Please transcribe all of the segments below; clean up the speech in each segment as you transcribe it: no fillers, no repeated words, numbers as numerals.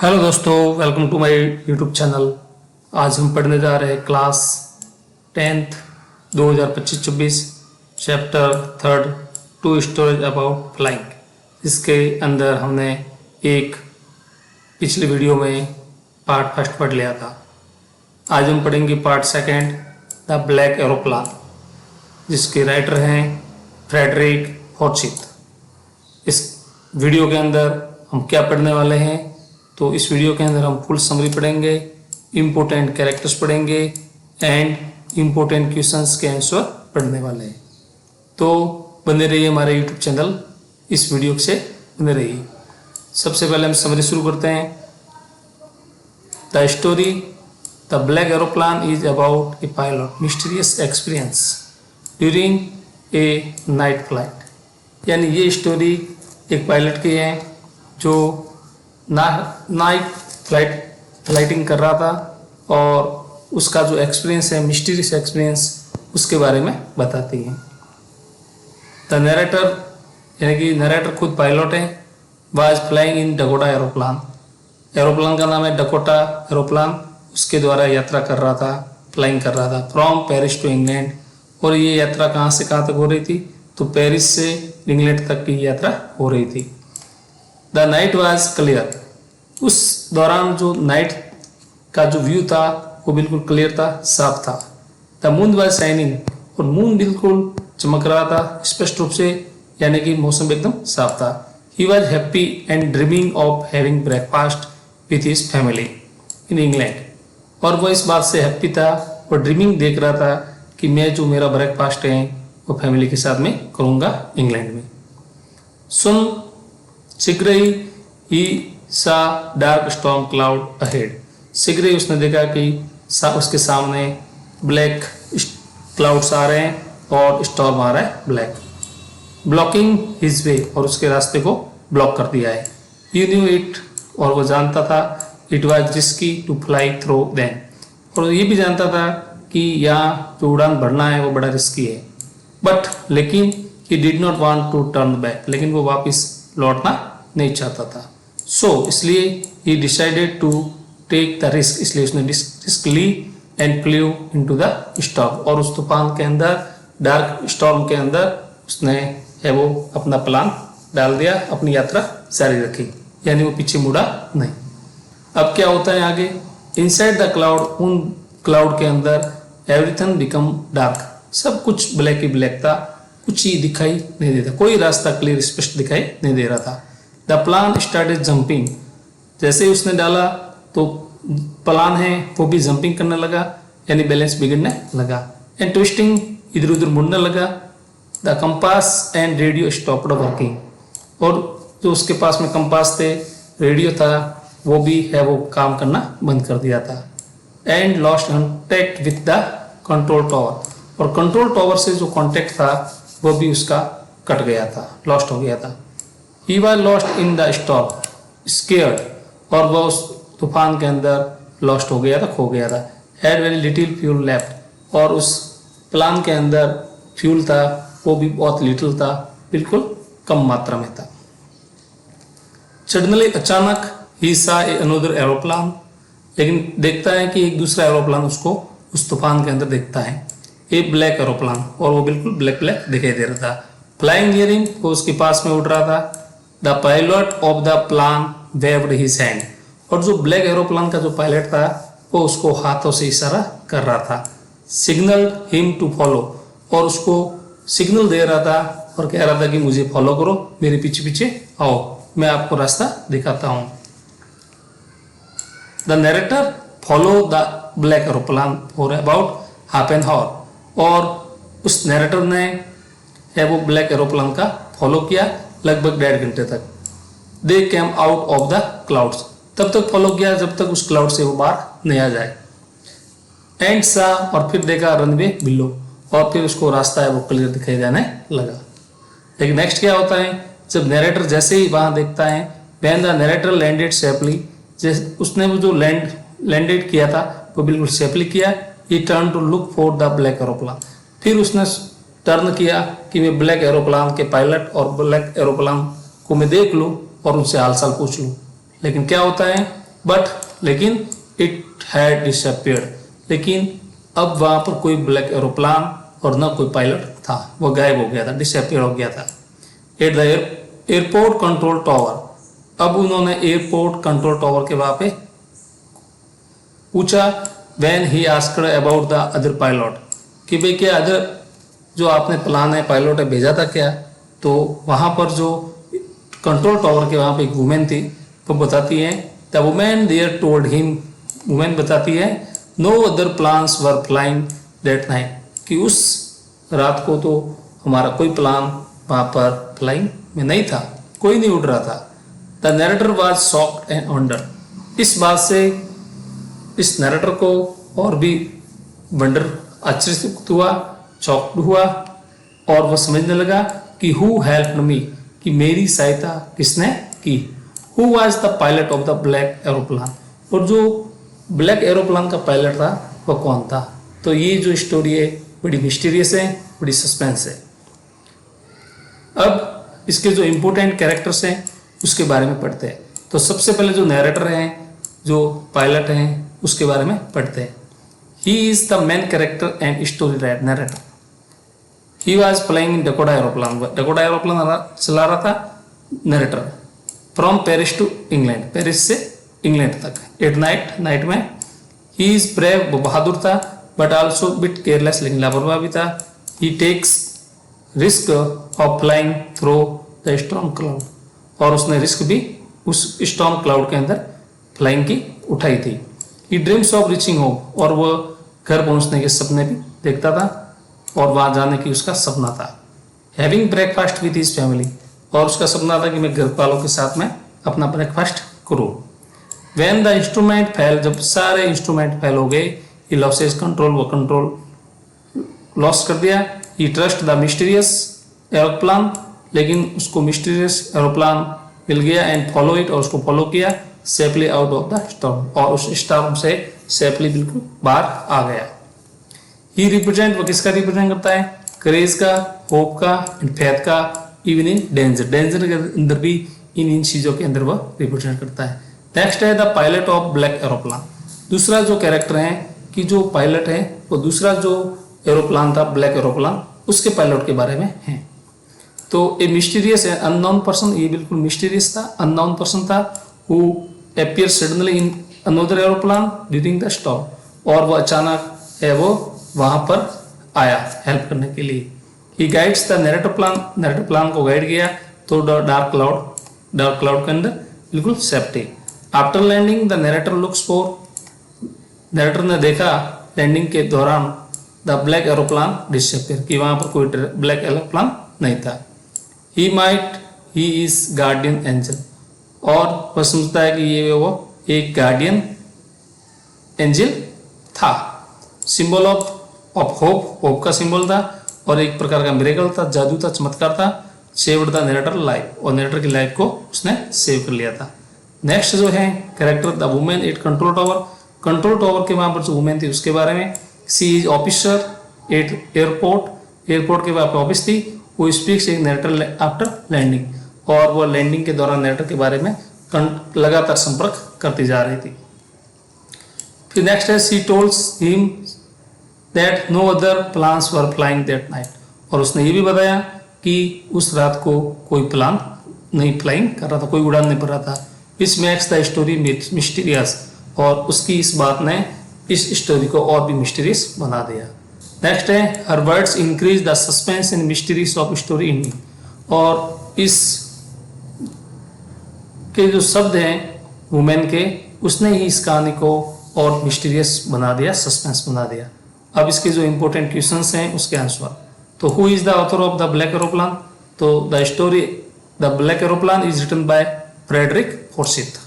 Hello दोस्तों, welcome to my YouTube channel. आज हम पढ़ने जा रहे हैं class 10th 2025-26 chapter 3 two stories about flying. इसके अंदर हमने एक पिछले वीडियो में पार्ट फर्स्ट पढ़ लिया था। आज हम पढ़ेंगे part second, the black aeroplane, जिसके राइटर हैं फ्रेडरिक फॉर्सिथ। इस वीडियो के अंदर हम क्या पढ़ने वाले हैं, तो इस वीडियो के अंदर हम फुल समरी पढ़ेंगे, इम्पोर्टेंट कैरेक्टर्स पढ़ेंगे एंड इम्पोर्टेंट क्वेश्चंस के आंसर पढ़ने वाले हैं। तो बने रहिए हमारे यूट्यूब चैनल, इस वीडियो से बने रहिए। सबसे पहले हम समरी शुरू करते हैं। The story the black aeroplane is about A pilot mysterious experience during a night flight. यानी ये स्टोरी एक पायलट की है जो नाइट फ्लाइटिंग कर रहा था और उसका जो एक्सपीरियंस है, मिस्टीरियस एक्सपीरियंस, उसके बारे में बताती है। द नरेटर यानी कि नरेटर खुद पायलट है, was flying in Dakota aeroplane. Aeroplane का नाम है डकोटा एरोप्लान। उसके द्वारा यात्रा कर रहा था, फ्लाइंग कर रहा था फ्रॉम पेरिस टू इंग्लैंड। और ये यात्रा कहाँ से कहाँ तक हो रही थी, तो पेरिस से इंग्लैंड तक की यात्रा हो रही थी। The night was clear. उस दौरान जो नाइट का जो व्यू था वो बिल्कुल क्लियर था, साफ था। द मून वाज शाइनिंग, और मून बिल्कुल चमक रहा था स्पष्ट रूप से, यानी कि मौसम एकदम साफ था। He was happy and dreaming of having breakfast with his family in England. और वो इस बात से हैप्पी था और ड्रीमिंग देख रहा था कि मैं जो मेरा ब्रेकफास्ट है वो फैमिली के साथ में करूँगा इंग्लैंड में। सुन शीघ्र ही सा डार्क स्टॉर्म क्लाउड अहेड। शीघ्र ही उसने देखा कि उसके सामने ब्लैक क्लाउड्स आ रहे हैं और स्टॉर्म आ रहा है ब्लैक, ब्लॉकिंग हिज वे, और उसके रास्ते को ब्लॉक कर दिया है। ही न्यू इट, और वो जानता था, it was risky to fly through them, और ये भी जानता था कि यहाँ जो उड़ान भरना है वो बड़ा रिस्की है। बट लेकिन he did not want to turn back, लेकिन वो वापस लौटना नहीं चाहता था। सो इसलिए he decided to take the risk, इसलिए उसने रिस्क ली and flew into the storm, और उस तूफान के अंदर, डार्क स्टॉर्म के अंदर उसने है वो अपना प्लान डाल दिया, अपनी यात्रा जारी रखी, यानी वो पीछे मुड़ा नहीं। अब क्या होता है आगे, इनसाइड द क्लाउड, उन क्लाउड के अंदर एवरीथिंग बिकम डार्क, सब कुछ ब्लैक ही ब्लैक था, कुछ ही दिखाई नहीं देता, कोई रास्ता क्लियर स्पष्ट दिखाई नहीं दे रहा था। द प्लान स्टार्टेड जंपिंग, जैसे ही उसने डाला तो प्लान है वो भी जंपिंग करने लगा, यानी बैलेंस बिगड़ने लगा। एंड ट्विस्टिंग, इधर उधर मुड़ने लगा। The compass and radio stopped working, और जो उसके पास में कंपास थे, रेडियो था, वो भी है वो काम करना बंद कर दिया था। And lost contact with the control tower, और कंट्रोल टावर से जो कॉन्टैक्ट था वो भी उसका कट गया था, लॉस्ट हो गया था। He was lost in the storm scared, और वह उस तूफान के अंदर लॉस्ट हो गया था, खो गया था। Had very little fuel left, और उस प्लान के अंदर फ्यूल था वो भी बहुत लिटिल था, बिल्कुल कम मात्रा में था। सडनली अचानक ही सा अनदर एरोप्लान, लेकिन देखता है कि एक दूसरा एरोप्लान उसको उस तूफान के अंदर देखता है, ए ब्लैक एरोप्लान, और वो बिल्कुल ब्लैक ब्लैक दिखाई दे रहा था। फ्लाइंग नियरिंग, वो उसके पास में उड़ रहा था। The pilot of the plan waived his hand, और जो ब्लैक एरोप्लान का जो पायलट था वो उसको हाथों से इशारा कर रहा था। सिग्नल हिम टू फॉलो, और उसको सिग्नल दे रहा था और कह रहा था कि मुझे फॉलो करो, मेरे पीछे पीछे आओ, मैं आपको रास्ता दिखाता हूँ। The narrator follow the black aeroplane for about half an hour, और उस नरेटर ने है वो ब्लैक एरोप्लान का फॉलो किया लगभग 1.5 घंटे तक। They came out of the clouds, तब तक फॉलो किया जब तक उस क्लाउड से वो बाहर नहीं आ जाए। एंड सा, और फिर देखा रनवे बिलो, और फिर उसको रास्ता है वो क्लियर दिखाई देने लगा। लेकिन नेक्स्ट क्या होता है, जब नरेटर जैसे ही वहां देखता है, when the narrator landed safely, उसने वो जो लैंडेड किया था वो बिल्कुल सेफली किया। He turn to look for the black aeroplane, फिर उसने टर्न किया कि मैं ब्लैक एरोप्लान के पायलट और ब्लैक एरोप्लान को मैं देख लूँ और उनसे हाल चाल पूछ लूँ। लेकिन क्या होता है, बट लेकिन इट हैड डिसअपियर्ड, लेकिन अब वहां पर कोई ब्लैक एरोप्लान और न कोई पायलट था, वो गायब हो गया था, डिसअपियर हो गया था। At the airport control tower, अब उन्होंने एयरपोर्ट कंट्रोल टावर के वहां पे पूछा, when he asked about the other pilot, कि भाई क्या अदर जो आपने प्लान है पायलट है भेजा था क्या। तो वहां पर जो कंट्रोल टावर के वहां पे एक वुमेन थी, वो बताती है, the women there told him, women बताती है, no other plans were flying that night, कि उस रात को तो हमारा कोई प्लान वहां पर फ्लाइंग में नहीं था, कोई नहीं उड़ रहा था। The narrator was shocked and wonder, इस बात से इस नैरेटर को और भी वंडर, आश्चर्य हुआ, शॉक्ड हुआ, और वह समझने लगा कि हु हेल्प्ड मी, कि मेरी सहायता किसने की। Who was the pilot of the black aeroplane, और जो ब्लैक एरोप्लान का पायलट था वह कौन था। तो ये जो स्टोरी है बड़ी मिस्टीरियस है, बड़ी सस्पेंस है। अब इसके जो इम्पोर्टेंट कैरेक्टर्स हैं उसके बारे में पढ़ते हैं। तो सबसे पहले जो नैरेटर हैं, जो पायलट हैं, उसके बारे में पढ़ते हैं। He is the main character and story narrator. He was flying Dakota aeroplane, Dakota aeroplane चला रहा था narrator, from Paris to England, Paris से इंग्लैंड तक, एट नाइट, नाइट में। ही इज ब्रेव, वो बहादुर था, बट ऑल्सो बिट केयरलेस, लेकिन लापरवाह भी था। He takes risk of flying through the storm cloud, और उसने रिस्क भी उस स्टॉर्म क्लाउड के अंदर फ्लाइंग की उठाई थी। ही ड्रीम्स ऑफ रीचिंग होम, और वह घर पहुंचने के सपने भी देखता था, और वहां जाने की उसका सपना था। Having breakfast with his family, और उसका सपना था कि मैं घर वालों के साथ में अपना ब्रेकफास्ट करूं। व्हेन द इंस्ट्रूमेंट फेल, जब सारे इंस्ट्रूमेंट फेल हो गए, ही लॉसेस कंट्रोल, वो कंट्रोल लॉस कर दिया। ही ट्रस्ट द मिस्टीरियस एरोप्लान, लेकिन उसको मिस्टीरियस एरोप्लान मिल गया, एंड फॉलो इट, और उसको फॉलो किया, safely out of the storm, और उस स्टॉर्म से सेफली बिल्कुल बाहर आ गया। ही रिप्रेजेंट, वो किसका रिप्रेजेंट करता है, करेज का, होप का, एंड फेथ का, इवन इन डेंजर, डेंजर के अंदर भी इन चीजों के अंदर वह रिप्रेजेंट करता है। नेक्स्ट है the pilot of black aeroplane. दूसरा जो कैरेक्टर है कि जो पायलट है वो दूसरा जो एरोप्लान था ब्लैक एरोप्लान, उसके पायलट के बारे में है। तो ए मिस्टीरियस है, अननोन पर्सन, ये बिल्कुल मिस्टीरियस था, अननोन पर्सन था, who appear suddenly in another aeroplane during the storm, और वो अचानक है वो वहां पर आया हेल्प करने के लिए। He guides the narrator plane, narrator plane को गाइड किया तो डार्क क्लाउड के अंदर बिल्कुल safety. After landing the narrator looks for, narrator ने देखा लैंडिंग के दौरान द ब्लैक एरोप्लान डिसअपियर, कि वहां पर कोई ब्लैक एरोप्लान नहीं था। ही इज गार्डियन एंजल, और वह समझता है कि ये वो एक गार्डियन एंजल था। सिंबल ऑफ होप, होप का सिंबल था, और एक प्रकार का मिरेकल था, जादू था, चमत्कार था। सेव्ड द नैरेटर लाइफ, और नैरेटर की लाइफ को उसने सेव कर लिया था। नेक्स्ट जो है character the women at control tower, control tower के वहां पर जो वुमेन थी उसके बारे में। She is officer at airport, airport के वहां पर ऑफिस थी। वो स्पीक्स एक नैरेटर आफ्टर लैंडिंग, और वो लैंडिंग के दौरान नैरेटर के बारे में लगातार संपर्क करती जा रही थी। फिर नेक्स्ट है she tells him that no other plans were flying that night, और उसने ये भी बताया कि उस रात को कोई प्लान नहीं फ्लाइंग कर रहा था, कोई उड़ान नहीं पड़ रहा था। Which makes the story mysterious, और उसकी इस बात ने इस स्टोरी को और भी मिस्टीरियस बना दिया। नेक्स्ट है her words increase the suspense and mysteries of story in me, और इस के जो शब्द हैं वुमेन के, उसने ही इस कहानी को और मिस्टीरियस बना दिया, सस्पेंस बना दिया। अब इसके जो इंपॉर्टेंट क्वेश्चंस हैं उसके आंसर। तो who is the author of the black aeroplane, तो the story the black aeroplane is written by Frederick Forsyth.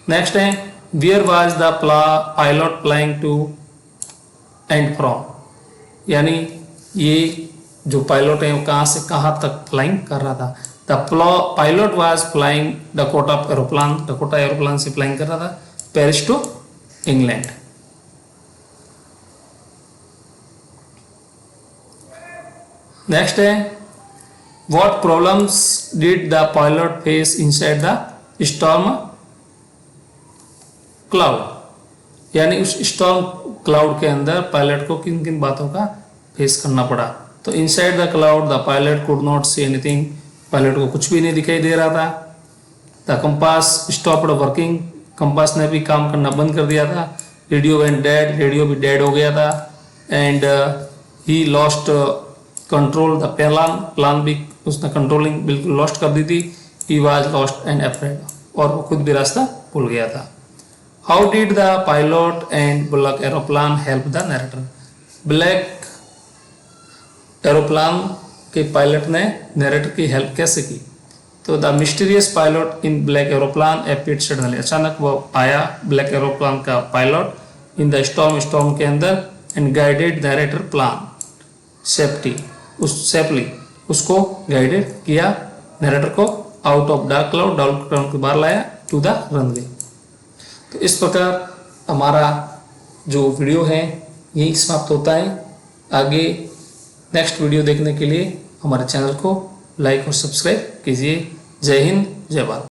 Next है where was the pilot flying to and from, यानी ये जो पायलट है वो कहाँ से कहाँ तक फ्लाइंग कर रहा था। The pilot was flying Dakota aeroplane, Dakota aeroplane से फ्लाइंग कर रहा था पेरिस टू इंग्लैंड। नेक्स्ट है what problems did the pilot face inside the storm cloud, यानी उस स्टॉर्म क्लाउड के अंदर पायलट को किन किन बातों का फेस करना पड़ा। तो inside the cloud the pilot could not see anything, pilot को कुछ भी नहीं दिखाई दे रहा था। The compass stopped working, compass ने भी काम करना बंद कर दिया था। रेडियो वेंट डेड, रेडियो भी डेड हो गया था। And he lost control the plan, plan भी उसने कंट्रोलिंग बिल्कुल लॉस्ट कर दी थी। He was lost and afraid, और वो खुद भी रास्ता भूल गया था। How did the pilot and bullock aeroplane help the narrator, black aeroplane के पायलट ने नरेटर की हेल्प कैसे की। तो the mysterious pilot in black aeroplane appeared suddenly, अचानक वो आया ब्लैक एरोप्लान का pilot in the storm, storm के अंदर, and guided narrator plan safety, उस सेफली उसको गाइडेड किया नरेटर को out of dark cloud, dark cloud के बाहर लाया टू द रनवे। तो इस प्रकार हमारा जो वीडियो है यही समाप्त होता है। आगे नेक्स्ट वीडियो देखने के लिए हमारे चैनल को लाइक और सब्सक्राइब कीजिए। जय हिंद, जय भारत।